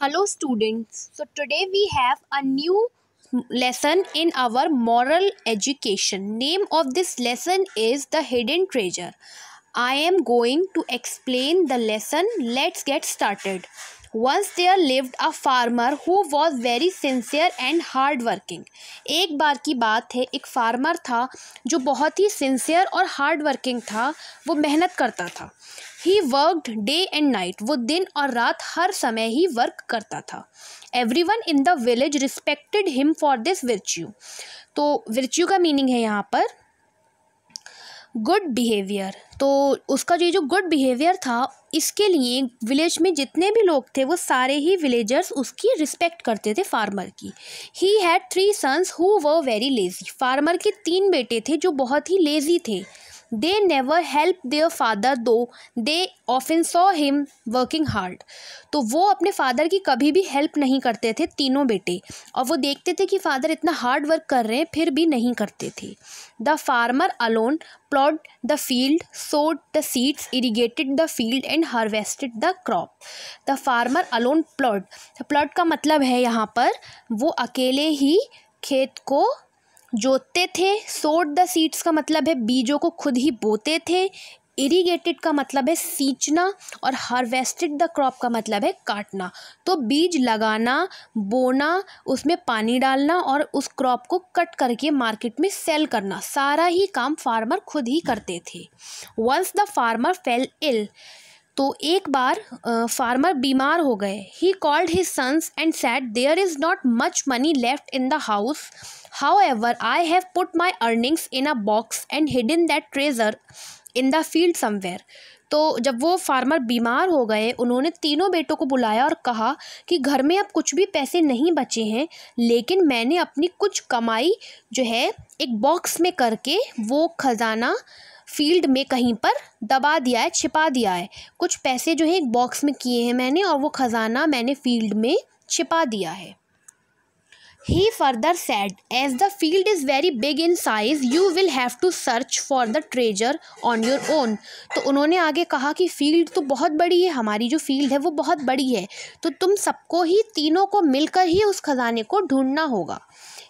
Hello students. So today we have a new lesson in our moral education. Name of this lesson is The Hidden Treasure. I am going to explain the lesson. Let's get started. Once there lived a farmer who was very sincere and hard working. एक बार की बात है, एक farmer था जो बहुत ही sincere और hard working था। वो मेहनत करता था। He worked day and night, वो दिन और रात हर समय ही वर्क करता था। Everyone in the village respected him for this virtue. तो विर्च्यू का मीनिंग है यहाँ पर गुड बिहेवियर। तो उसका जो गुड बिहेवियर था, इसके लिए विलेज में जितने भी लोग थे वो सारे ही विलेजर्स उसकी रिस्पेक्ट करते थे, फार्मर की। He had 3 sons who were very lazy. Farmer के 3 बेटे थे जो बहुत ही लेजी थे। They never help their father though they often saw him working hard. तो वो अपने फादर की कभी भी हेल्प नहीं करते थे, तीनों बेटे। और वो देखते थे कि फादर इतना हार्ड वर्क कर रहे हैं फिर भी नहीं करते थे। The farmer alone ploughed the field, sowed the seeds, irrigated the field and harvested the crop. The farmer alone ploughed, ploughed का मतलब है यहाँ पर वो अकेले ही खेत को जोतते थे। सोड द सीड्स का मतलब है बीजों को खुद ही बोते थे। इरीगेटेड का मतलब है सींचना और हार्वेस्टेड द क्रॉप का मतलब है काटना। तो बीज लगाना, बोना, उसमें पानी डालना और उस क्रॉप को कट करके मार्केट में सेल करना, सारा ही काम फार्मर खुद ही करते थे। Once the farmer fell ill, तो एक बार फार्मर बीमार हो गए। He called his sons and said there is not much money left in the house, however I have put my earnings in a box and hidden that treasure in the field somewhere। तो जब वो farmer बीमार हो गए, उन्होंने तीनों बेटों को बुलाया और कहा कि घर में अब कुछ भी पैसे नहीं बचे हैं, लेकिन मैंने अपनी कुछ कमाई जो है एक बॉक्स में करके वो खजाना फील्ड में कहीं पर दबा दिया है, छिपा दिया है। कुछ पैसे जो है एक बॉक्स में किए हैं मैंने, और वो खजाना मैंने फील्ड में छिपा दिया है। He further said, as the field is very big in size, you will have to search for the treasure on your own। तो उन्होंने आगे कहा कि फील्ड तो बहुत बड़ी है, हमारी जो फील्ड है वो बहुत बड़ी है, तो तुम सबको ही, तीनों को मिलकर ही उस खजाने को ढूंढना होगा।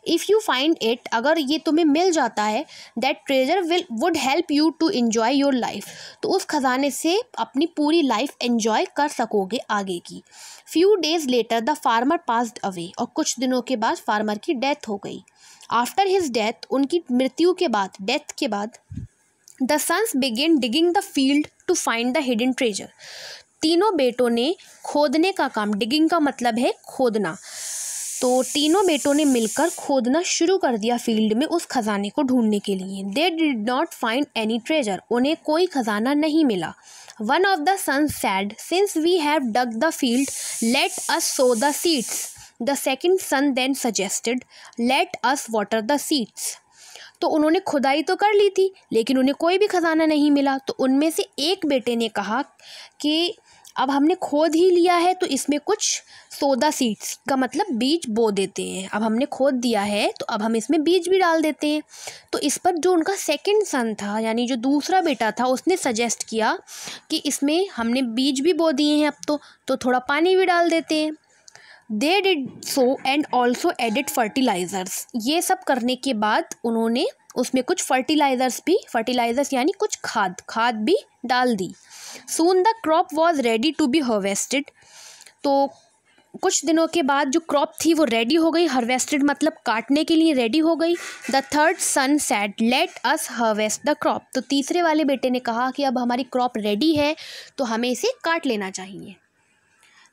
इफ़ यू फाइंड इट, अगर ये तुम्हें मिल जाता है, that treasure would help you to enjoy your life, तो उस खजाने से अपनी पूरी लाइफ एन्जॉय कर सकोगे आगे की। Few days later the farmer passed away, और कुछ दिनों के बाद फार्मर की डेथ हो गई। आफ्टर हिज डेथ, उनकी मृत्यु के बाद, डेथ के बाद, the sons begin digging the field to find the hidden treasure. तीनों बेटों ने खोदने का काम, डिगिंग का मतलब है खोदना, तो तीनों बेटों ने मिलकर खोदना शुरू कर दिया फील्ड में उस खजाने को ढूंढने के लिए। They did not find any treasure, उन्हें कोई खजाना नहीं मिला। One of the sons said, since we have dug the field, let us sow the seeds. The second son then suggested, let us water the seeds. तो उन्होंने खुदाई तो कर ली थी, लेकिन उन्हें कोई भी खजाना नहीं मिला। तो उनमें से एक बेटे ने कहा कि अब हमने खोद ही लिया है, तो इसमें कुछ सोदा सीड्स का मतलब बीज बो देते हैं। अब हमने खोद दिया है तो अब हम इसमें बीज भी डाल देते हैं। तो इस पर जो उनका सेकंड सन था, यानी जो दूसरा बेटा था, उसने सजेस्ट किया कि इसमें हमने बीज भी बो दिए हैं अब तो थोड़ा पानी भी डाल देते हैं। They did so and also added fertilisers. ये सब करने के बाद उन्होंने उसमें कुछ फर्टिलाइज़र्स यानी कुछ खाद भी डाल दी। Soon the crop was ready to be harvested, तो कुछ दिनों के बाद जो क्रॉप थी वो रेडी हो गई। हार्वेस्टेड मतलब काटने के लिए रेडी हो गई। The third son said, let us harvest the crop. तो तीसरे वाले बेटे ने कहा कि अब हमारी क्रॉप रेडी है तो हमें इसे काट लेना चाहिए।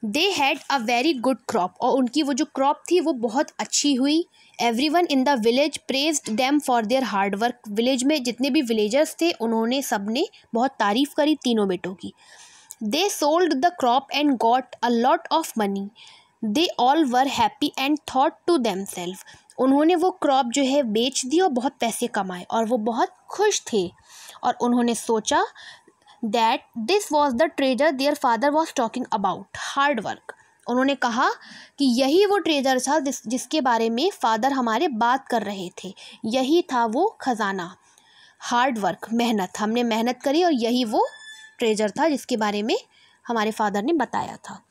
They had a very good crop, और उनकी वो जो क्रॉप थी वो बहुत अच्छी हुई। Everyone in the village praised them for their hard work. Village में जितने भी विलेजर्स थे, उन्होंने सबने बहुत तारीफ़ करी तीनों बेटों की। They sold the crop and got a lot of money, they all were happy and thought to themself. उन्होंने वो क्रॉप जो है बेच दी और बहुत पैसे कमाए, और वो बहुत खुश थे, और उन्होंने सोचा that this was the treasure their father was talking about, hard work। उन्होंने कहा कि यही वो ट्रेजर था जिसके बारे में फादर हमारे बात कर रहे थे, यही था वो खजाना। हार्ड वर्क, मेहनत, हमने मेहनत करी और यही वो ट्रेजर था जिसके बारे में हमारे फादर ने बताया था।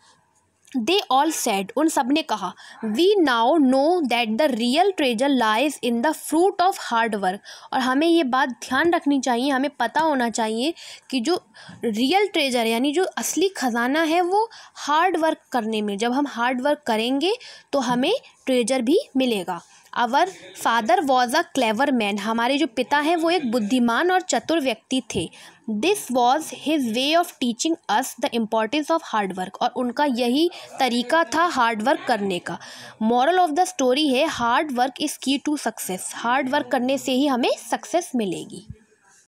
दे ऑल सेड, उन सब ने कहा, we now know that the real treasure lies in the fruit of hard work. और हमें ये बात ध्यान रखनी चाहिए, हमें पता होना चाहिए कि जो रियल ट्रेजर यानी जो असली ख़जाना है वो हार्ड वर्क करने में, जब हम हार्ड वर्क करेंगे तो हमें ट्रेजर भी मिलेगा। Our father was a clever man, हमारे जो पिता हैं वो एक बुद्धिमान और चतुर व्यक्ति थे। This was his way of teaching us the importance of hard work, और उनका यही तरीका था हार्ड वर्क करने का। मॉरल ऑफ द स्टोरी है, हार्ड वर्क इज़ की टू सक्सेस, हार्ड वर्क करने से ही हमें सक्सेस मिलेगी।